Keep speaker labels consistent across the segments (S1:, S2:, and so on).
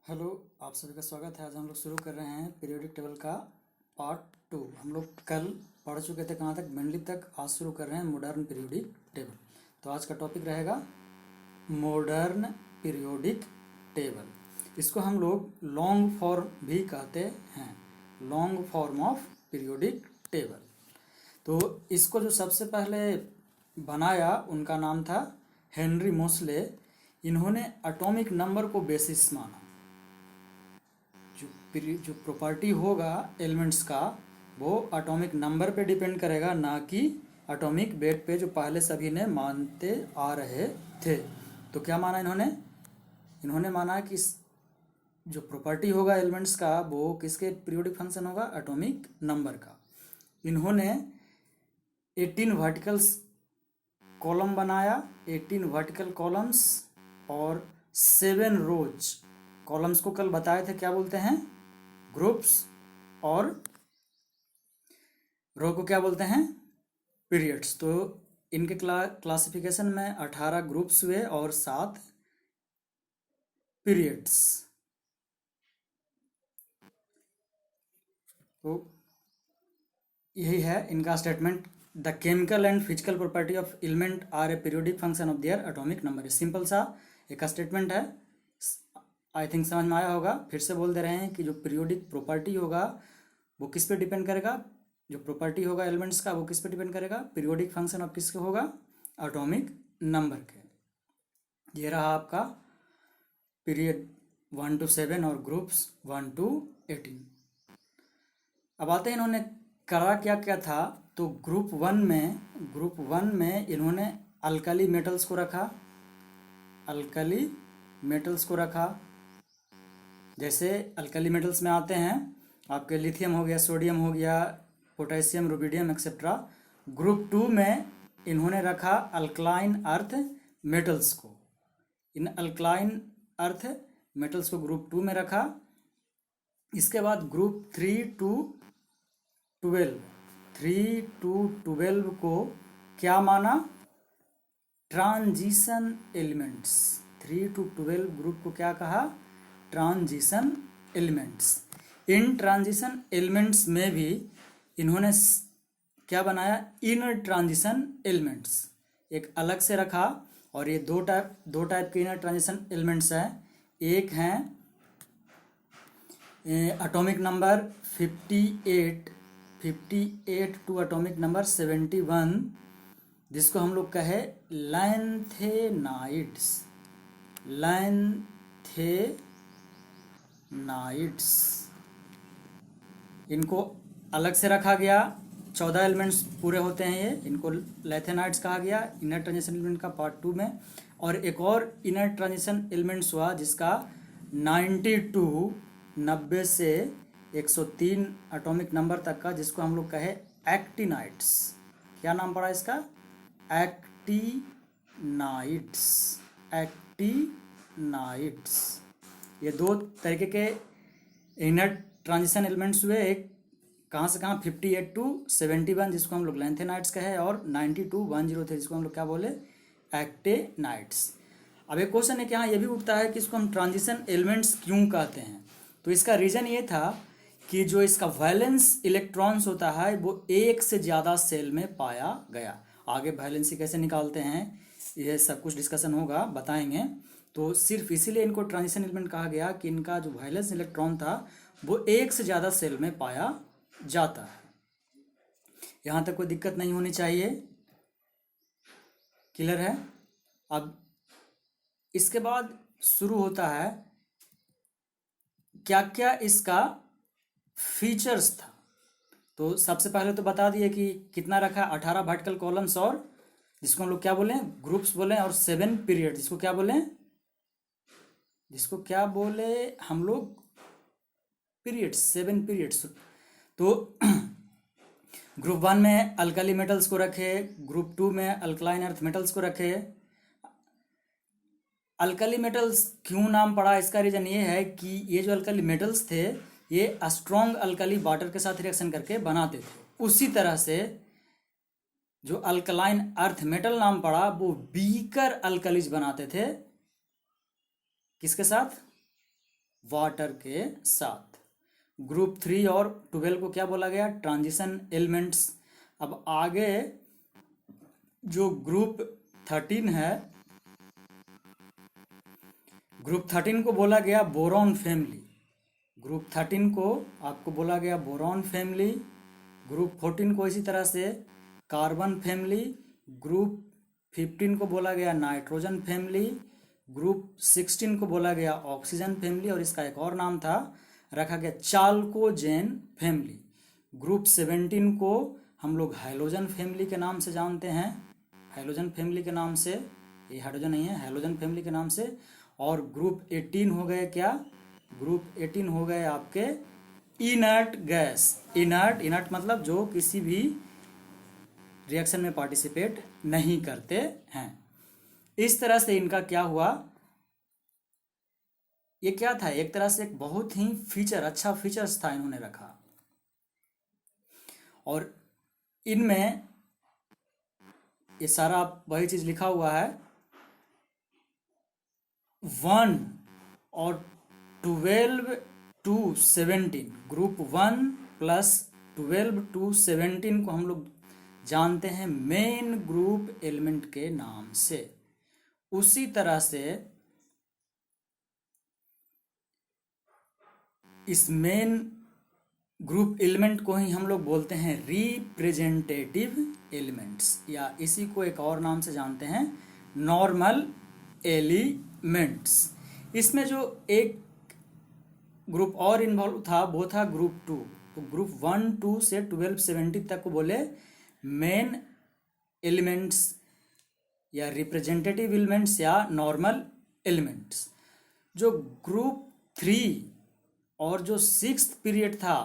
S1: Hello, आप सभी का स्वागत है। आज हम लोग शुरू कर रहे हैं पीरियोडिक टेबल का पार्ट 2। हम लोग कल पढ़ चुके थे कहाँ तक, मेनली तक। आज शुरू कर रहे हैं मॉडर्न पीरियोडिक टेबल। तो आज का टॉपिक रहेगा मॉडर्न पीरियोडिक टेबल। इसको हम लोग लॉन्ग फॉर्म भी कहते हैं, long form of periodic table. तो इसको जो सबसे पहले बनाया उनका नाम था हेनरी मोसले। इन्होंने एटॉमिक नंबर को बेसिस माना। जो प्रॉपर्टी होगा एलिमेंट्स का वो एटॉमिक नंबर पे डिपेंड करेगा, ना कि एटॉमिक वेट पे, जो पहले सभी ने मानते आ रहे थे। तो क्या माना इन्होंने? इन्होंने माना कि जो प्रॉपर्टी होगा एलिमेंट्स का वो किसके पीरियोडिक फंक्शन होगा? एटॉमिक नंबर का। इन्होंने 18 वर्टिकल्स कॉलम बनाया, 18 वर्टिकल कॉलम्स और 7 रोज। कॉलम्स को कल बताए थे क्या बोलते हैं? ग्रुप्स। और रो को क्या बोलते हैं? पीरियड्स। तो इनके क्लासिफिकेशन में 18 ग्रुप्स हुए और 7 पीरियड्स। तो यही है इनका statement. The chemical and physical property of element are a periodic function of their atomic number. Simple सा एक स्टेटमेंट है, आई थिंक समझ में आया होगा। फिर से बोल दे रहे हैं कि जो पीरियोडिक प्रॉपर्टी होगा वो किस पे डिपेंड करेगा? जो प्रॉपर्टी होगा एलिमेंट्स का वो किस पे डिपेंड करेगा? पीरियोडिक फंक्शन ऑफ किसके होगा? एटॉमिक नंबर के। ये रहा आपका पीरियड 1 to 7 और ग्रुप्स 1 to 18। अब आते हैं इन्होंने करा क्या क्या था। तो ग्रुप वन में इन्होंने अल्कली मेटल्स को रखा। अल्कली मेटल्स को रखा, जैसे अल्कली मेटल्स में आते हैं आपके लिथियम हो गया, सोडियम हो गया, पोटेशियम, रुबिडियम एक्सेट्रा। ग्रुप 2 में इन्होंने रखा अल्कलाइन अर्थ मेटल्स को। इन अल्कलाइन अर्थ मेटल्स को ग्रुप 2 में रखा। इसके बाद ग्रुप 3 to 12 को क्या माना? Transition elements. 3 to 12 ग्रुप को क्या कहा? Transition elements. इन ट्रांजिशन एलिमेंट्स में भी इन्होंने क्या बनाया? इनर ट्रांजिशन एलिमेंट्स एक अलग से रखा। और ये दो टाइप के इनर ट्रांजिशन एलिमेंट्स हैं। एक हैं atomic number 58 to atomic number 71, जिसको हम लोग कहे लैंथेनाइड्स। इनको अलग से रखा गया। 14 एलिमेंट्स पूरे होते हैं ये, इनको लैंथेनाइड्स कहा गया इनर ट्रांजिशन एलिमेंट का पार्ट 2 में। और एक और इनर ट्रांजिशन एलिमेंट्स हुआ जिसका 90 से 103 एटॉमिक नंबर तक का, जिसको हम लोग कहे एक्टिनाइड्स। क्या नाम पड़ा इसका? एक्टिनाइड्स। ये दो तरीके के इनर ट्रांजिशन एलिमेंट्स हुए। एक कहाँ से कहाँ? 58 to 71, जिसको हम लोग लैंथेनाइड्स कहे, और 90 to 103 जिसको हम लोग क्या बोले? एक्टिनाइड्स। अब एक क्वेश्चन है कि हाँ ये भी उठता है कि इसको हम ट्रांजिशन एलिमेंट्स क्यों कहते हैं। तो इसका रीज़न ये था कि जो इसका वैलेंस इलेक्ट्रॉन्स होता है वो एक से ज़्यादा सेल में पाया गया। आगे वैलेंसी कैसे निकालते हैं ये सब कुछ डिस्कशन होगा, बताएंगे। तो सिर्फ इसीलिए इनको ट्रांजिशन एलिमेंट कहा गया कि इनका जो वैलेंस इलेक्ट्रॉन था वो एक से ज़्यादा सेल में पाया जाता है। यहाँ तक कोई दिक्कत नहीं होनी चाहिए। क्लियर है? अब इसके बाद शुरू होता है क्या क्या इसका फीचर्स था। तो सबसे पहले तो बता दिए कि कितना रखा? 18 वर्टिकल कॉलम्स, और जिसको हम लोग क्या बोले? ग्रुप्स बोले, और 7 पीरियड, जिसको क्या बोले हम लोग? Periods, 7 periods. तो ग्रुप 1 में अल्कली मेटल्स को रखे, ग्रुप 2 में अल्कलाइन अर्थ मेटल्स को रखे। अल्कली मेटल्स क्यों नाम पड़ा? इसका रीजन ये है कि ये जो अल्कली मेटल्स थे ये स्ट्रॉन्ग अल्कली वाटर के साथ रिएक्शन करके बनाते थे। उसी तरह से जो अल्कलाइन अर्थ मेटल नाम पड़ा वो वीकर अल्कलीज बनाते थे। किसके साथ? वाटर के साथ। ग्रुप 3 और 12 को क्या बोला गया? Transition elements. अब आगे जो ग्रुप 13 है, ग्रुप 13 को बोला गया बोरॉन फैमिली। ग्रुप 13 को आपको बोला गया बोरॉन फैमिली। ग्रुप 14 को इसी तरह से कार्बन फैमिली। ग्रुप 15 को बोला गया नाइट्रोजन फैमिली। ग्रुप 16 को बोला गया ऑक्सीजन फैमिली, और इसका एक और नाम था, रखा गया चाल्कोजेन फैमिली। ग्रुप 17 को हम लोग हाइड्रोजन फैमिली के नाम से जानते हैं, हाइड्रोजन फैमिली के नाम से, ये हाइड्रोजन नहीं है, हाइड्रोजन फैमिली के नाम से। और ग्रुप 18 हो गए क्या? ग्रुप 18 हो गए आपके इनर्ट गैस। इनर्ट मतलब जो किसी भी रिएक्शन में पार्टिसिपेट नहीं करते हैं। इस तरह से इनका क्या हुआ, ये क्या था, एक तरह से एक बहुत ही अच्छा फीचर्स था इन्होंने रखा। और इनमें ये सारा वही चीज लिखा हुआ है। 1 और 12 to 17, ग्रुप 1 प्लस 12 to 17 को हम लोग जानते हैं मेन ग्रुप एलिमेंट के नाम से। उसी तरह से इस मेन ग्रुप एलिमेंट को ही हम लोग बोलते हैं रिप्रेजेंटेटिव एलिमेंट्स, या इसी को एक और नाम से जानते हैं नॉर्मल एलिमेंट्स। इसमें जो एक ग्रुप और इन्वॉल्व था वो था ग्रुप 2। तो ग्रुप 1 2 से 12 70 तक को बोले मेन एलिमेंट्स या रिप्रेजेंटेटिव एलिमेंट्स या नॉर्मल एलिमेंट्स। जो ग्रुप 3 और जो 6th पीरियड था,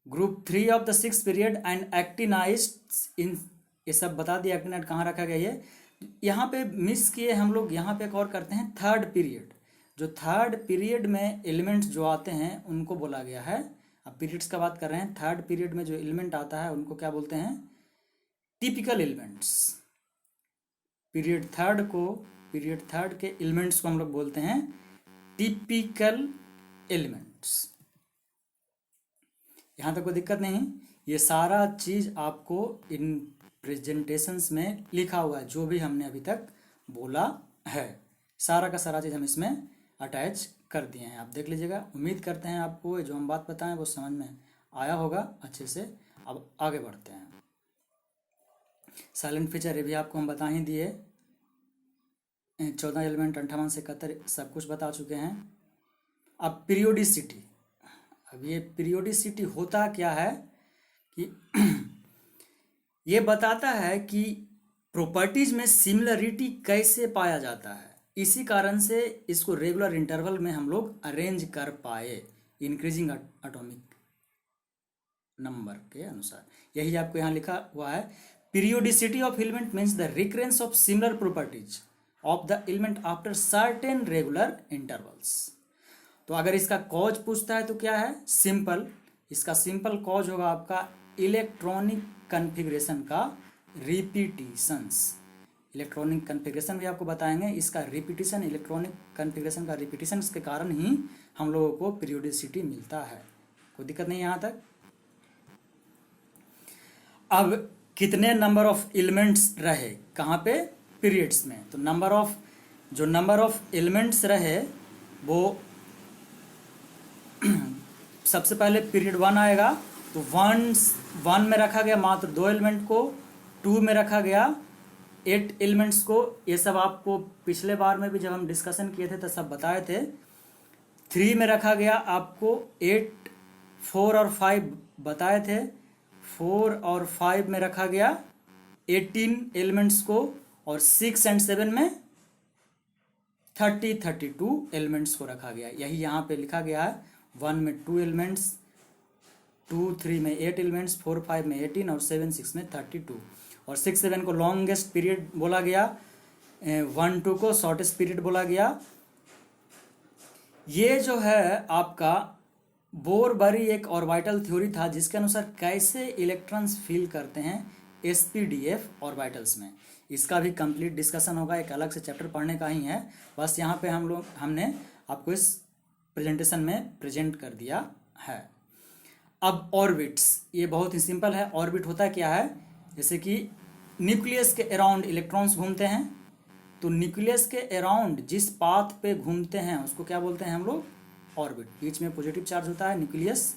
S1: group 3 of the 6th period and actinides इन, ये सब बता दिया एक्टिनाइड कहाँ रखा गया। ये यहाँ पे मिस किए हम लोग, यहाँ पे एक और करते हैं 3rd पीरियड। जो 3rd पीरियड में एलिमेंट्स जो आते हैं उनको बोला गया है, अब पीरियड्स का बात कर रहे हैं, 3rd पीरियड में जो एलिमेंट आता है उनको क्या बोलते हैं? Typical elements. पीरियड 3rd के एलिमेंट्स को हम लोग बोलते हैं टिपिकल एलिमेंट्स। यहाँ तक कोई दिक्कत नहीं। ये सारा चीज आपको इन प्रेजेंटेशंस में लिखा हुआ है, जो भी हमने अभी तक बोला है सारा का सारा चीज हम इसमें अटैच कर दिए हैं। आप देख लीजिएगा। उम्मीद करते हैं आपको जो हम बात बताएं वो समझ में आया होगा अच्छे से। अब आगे बढ़ते हैं। साइलेंट फीचर ये भी आपको हम बता ही दिए। 14 एलिमेंट 58 से 71 सब कुछ बता चुके हैं। अब पीरियोडिसिटी। अब ये पीरियोडिसिटी होता क्या है कि ये बताता है कि प्रॉपर्टीज में सिमिलरिटी कैसे पाया जाता है। इसी कारण से इसको रेगुलर इंटरवल में हम लोग अरेंज कर पाए इंक्रीजिंग एटॉमिक नंबर के अनुसार। यही आपको यहाँ लिखा हुआ है। Periodicity of element means the recurrence of similar properties of the element after certain regular intervals. तो अगर इसका कॉज पूछता है तो क्या है? सिंपल। इसका सिंपल कॉज होगा आपका इलेक्ट्रॉनिक कन्फिग्रेशन का रिपीटिशंस। इलेक्ट्रॉनिक कन्फिग्रेशन भी आपको बताएंगे। इसका रिपीटिशन, इलेक्ट्रॉनिक कन्फिग्रेशन का रिपीटिशन के कारण ही हम लोगों को पीरियोडिसिटी मिलता है। कोई दिक्कत नहीं यहाँ तक। अब कितने नंबर ऑफ एलिमेंट्स रहे कहाँ पे? पीरियड्स में। तो नंबर ऑफ एलिमेंट्स रहे वो सबसे पहले पीरियड 1 आएगा। तो 1 में रखा गया मात्र 2 एलिमेंट को, 2 में रखा गया 8 एलिमेंट्स को। ये सब आपको पिछले बार में भी जब हम डिस्कशन किए थे तो सब बताए थे। 3 में रखा गया आपको 8, 4 और 5 बताए थे। 4 और 5 में रखा गया 18 एलिमेंट्स को, और 6 और 7 में 32 एलिमेंट्स को रखा गया। यही यहाँ पे लिखा गया है। 1 में 2 एलिमेंट्स, 2 3 में 8 एलिमेंट्स, 4 5 में 18 और 7 6 में 32। और 6 7 को लॉन्गेस्ट पीरियड बोला गया, 1 2 को शॉर्टेस्ट पीरियड बोला गया। ये जो है आपका बोरबरी एक ऑर्बिटल थ्योरी था जिसके अनुसार कैसे इलेक्ट्रॉन्स फील करते हैं एसपीडीएफ ऑर्बिटल्स में। इसका भी कंप्लीट डिस्कशन होगा, एक अलग से चैप्टर पढ़ने का ही है। बस यहाँ पे हमने आपको इस प्रेजेंटेशन में प्रेजेंट कर दिया है। अब ऑर्बिट्स, ये बहुत ही सिंपल है। ऑर्बिट होता क्या है, जैसे कि न्यूक्लियस के अराउंड इलेक्ट्रॉन्स घूमते हैं, तो न्यूक्लियस के अराउंड जिस पाथ पे घूमते हैं उसको क्या बोलते हैं हम लोग, ऑर्बिट। बीच में पॉजिटिव चार्ज होता है न्यूक्लियस,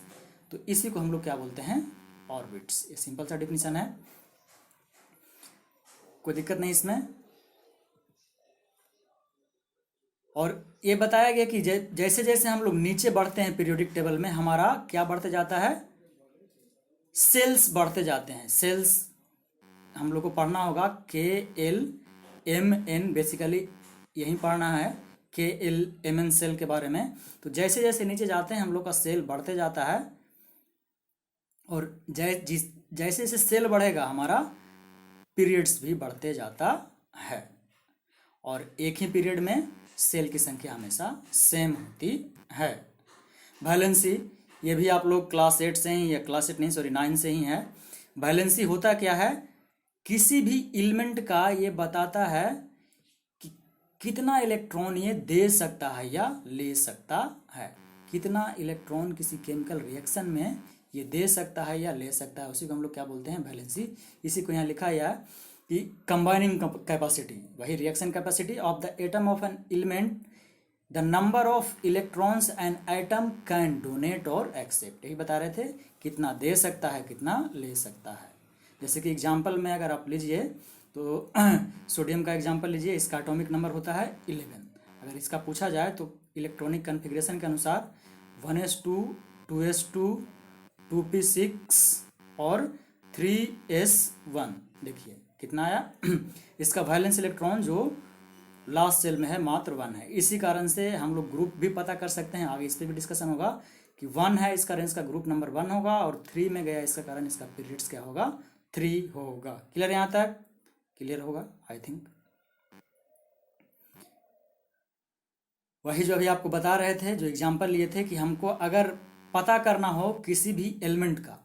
S1: तो इसी को हम लोग क्या बोलते हैं, ऑर्बिट्स। ये सिंपल सा डिफिनीशन है, कोई दिक्कत नहीं इसमें। और ये बताया गया कि जैसे जैसे हम लोग नीचे बढ़ते हैं पीरियोडिक टेबल में, हमारा क्या बढ़ते जाता है, सेल्स बढ़ते जाते हैं। सेल्स हम लोग को पढ़ना होगा, KLMN, बेसिकली यही पढ़ना है, KLMN सेल के बारे में। तो जैसे जैसे नीचे जाते हैं हम लोग का सेल बढ़ते जाता है, और जैसे जैसे सेल बढ़ेगा हमारा पीरियड्स भी बढ़ते जाता है, और एक ही पीरियड में सेल की संख्या हमेशा सेम होती है। वैलेंसी, ये भी आप लोग क्लास 8 से ही, या क्लास 8 नहीं सॉरी 9 से ही है। वैलेंसी होता क्या है, किसी भी एलिमेंट का ये बताता है कि कितना इलेक्ट्रॉन ये दे सकता है या ले सकता है। कितना इलेक्ट्रॉन किसी केमिकल रिएक्शन में ये दे सकता है या ले सकता है, उसी को हम लोग क्या बोलते हैं, वैलेंसी। इसी को यहाँ लिखा है कि कंबाइनिंग कैपेसिटी, वही reaction capacity of the atom of an element, the number of electrons an atom can donate और एक्सेप्ट। यही बता रहे थे, कितना दे सकता है कितना ले सकता है। जैसे कि एग्जाम्पल में अगर आप लीजिए तो सोडियम का एग्जाम्पल लीजिए, इसका एटॉमिक नंबर होता है 11। अगर इसका पूछा जाए तो इलेक्ट्रॉनिक कन्फिग्रेशन के अनुसार 1s2, 2s2, 2p6 और 3s1, देखिए कितना आया। इसका वैलेंस इलेक्ट्रॉन जो लास्ट सेल में है मात्र 1 है। इसी कारण से हम लोग ग्रुप भी पता कर सकते हैं, आगे इस पर भी डिस्कशन होगा कि 1 है इसका रेंज का ग्रुप नंबर 1 होगा, और 3 में गया इसका कारण इसका पीरियड्स क्या होगा, 3 होगा। क्लियर, यहाँ तक क्लियर होगा आई थिंक। वही जो अभी आपको बता रहे थे, जो एग्जाम्पल लिए थे कि हमको अगर पता करना हो किसी भी एलिमेंट का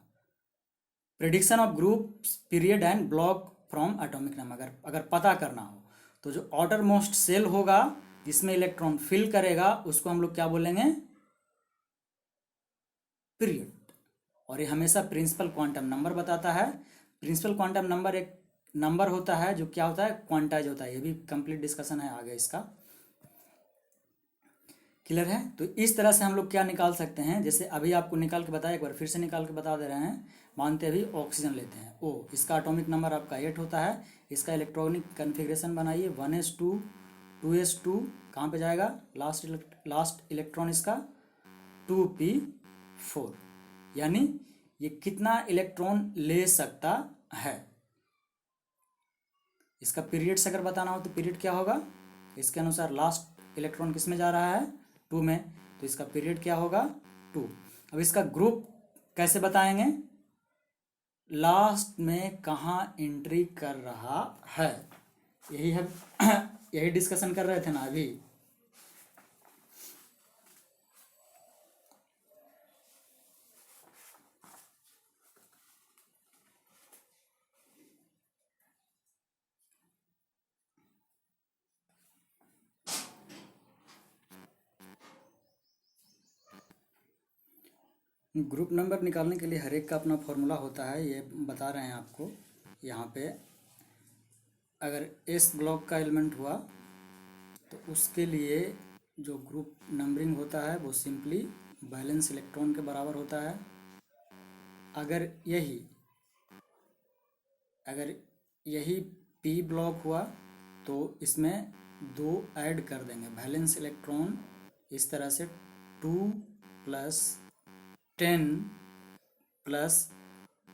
S1: prediction of group period and block from atomic number, अगर पता करना हो तो जो आउटर मोस्ट सेल होगा जिसमें इलेक्ट्रॉन फिल करेगा उसको हम लोग क्या बोलेंगे, पीरियड। और ये हमेशा प्रिंसिपल क्वांटम नंबर बताता है। प्रिंसिपल क्वांटम नंबर एक नंबर होता है जो क्या होता है, क्वांटाइज होता है। ये भी कंप्लीट डिस्कशन है आगे इसका। क्लियर है, तो इस तरह से हम लोग क्या निकाल सकते हैं, जैसे अभी आपको निकाल के बताया, एक बार फिर से निकाल के बता दे रहे हैं। मानते अभी ऑक्सीजन लेते हैं, ओ इसका एटॉमिक नंबर आपका 8 होता है। इसका इलेक्ट्रॉनिक कन्फिग्रेशन बनाइए, 1s2, 2s2, कहाँ पे जाएगा, लास्ट इलेक्ट्रॉन इसका 2p4, यानी ये कितना इलेक्ट्रॉन ले सकता है। इसका पीरियड्स अगर बताना हो तो पीरियड क्या होगा, इसके अनुसार लास्ट इलेक्ट्रॉन किस में जा रहा है, 2 में, तो इसका पीरियड क्या होगा, 2। अब इसका ग्रुप कैसे बताएंगे, लास्ट में कहाँ एंट्री कर रहा है, यही है। यही डिस्कशन कर रहे थे ना अभी। ग्रुप नंबर निकालने के लिए हर एक का अपना फॉर्मूला होता है, ये बता रहे हैं आपको यहाँ पे। अगर एस ब्लॉक का एलिमेंट हुआ तो उसके लिए जो ग्रुप नंबरिंग होता है वो सिंपली बैलेंस इलेक्ट्रॉन के बराबर होता है। अगर यही पी ब्लॉक हुआ तो इसमें 2 ऐड कर देंगे बैलेंस इलेक्ट्रॉन, इस तरह से 2 + 10 plus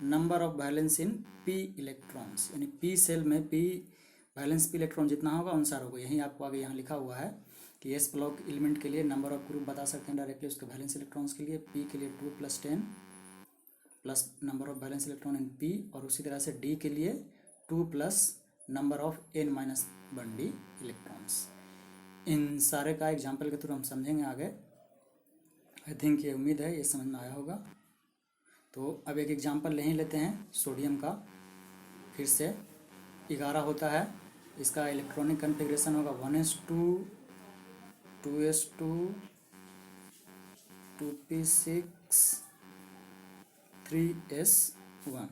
S1: number of balance in P electrons, यानी पी सेल में पी बैलेंस पी इलेक्ट्रॉन जितना होगा अनुसार होगा। यही आपको आगे यहाँ लिखा हुआ है कि एस ब्लॉक एलिमेंट के लिए नंबर ऑफ ग्रुप बता सकते हैं डायरेक्टली उसके बैलेंस इलेक्ट्रॉन्स के लिए। पी के लिए 2 + 10 plus number of valence electron in p, और उसी तरह से डी के लिए 2 plus number of n-1d electrons. इन सारे का एग्जाम्पल के थ्रू हम समझेंगे आगे। आई थिंक ये उम्मीद है ये समझ में आया होगा। तो अब एक एग्जाम्पल नहीं लेते हैं सोडियम का, फिर से 11 होता है इसका इलेक्ट्रॉनिक कन्फिग्रेशन होगा 1s2, 2s2, 2p6, 3s1।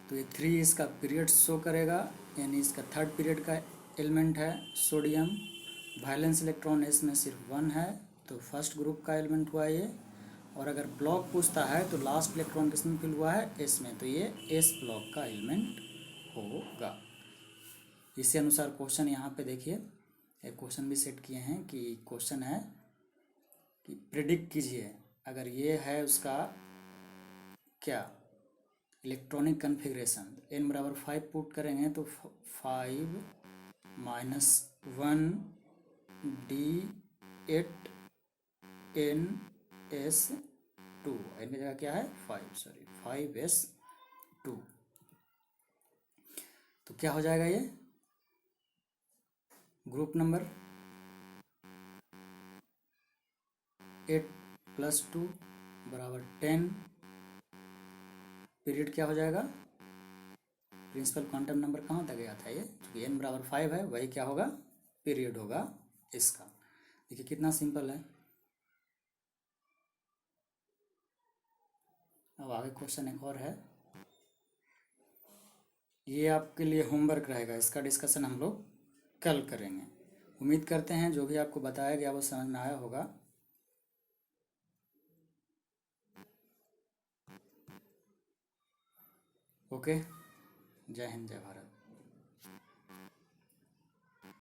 S1: तो ये 3 इसका पीरियड शो करेगा, यानी इसका थर्ड पीरियड का एलिमेंट है सोडियम। वैलेंस इलेक्ट्रॉन इसमें सिर्फ 1 है, तो फर्स्ट ग्रुप का एलिमेंट हुआ ये। और अगर ब्लॉक पूछता है तो लास्ट इलेक्ट्रॉन किसमें फिल हुआ है, एस में, तो ये एस ब्लॉक का एलिमेंट होगा। इसी अनुसार क्वेश्चन यहाँ पे देखिए, एक क्वेश्चन भी सेट किए हैं कि क्वेश्चन है कि प्रिडिक्ट कीजिए, अगर ये है उसका क्या इलेक्ट्रॉनिक कन्फिग्रेशन, n बराबर 5 पुट करेंगे तो 5 - 1 d8 ns2, n की जगह क्या है 5s2। तो क्या हो जाएगा ये ग्रुप नंबर 8 + 2 बराबर 10। पीरियड क्या हो जाएगा, प्रिंसिपल क्वांटम नंबर कहाँ तक गया था ये, क्योंकि n बराबर 5 है, वही क्या होगा पीरियड होगा इसका। देखिए कितना सिंपल है। अब आगे क्वेश्चन एक और है, ये आपके लिए होमवर्क रहेगा, इसका डिस्कशन हम लोग कल करेंगे। उम्मीद करते हैं जो भी आपको बताया गया वो समझ में आया होगा। ओके, जय हिंद, जय भारत।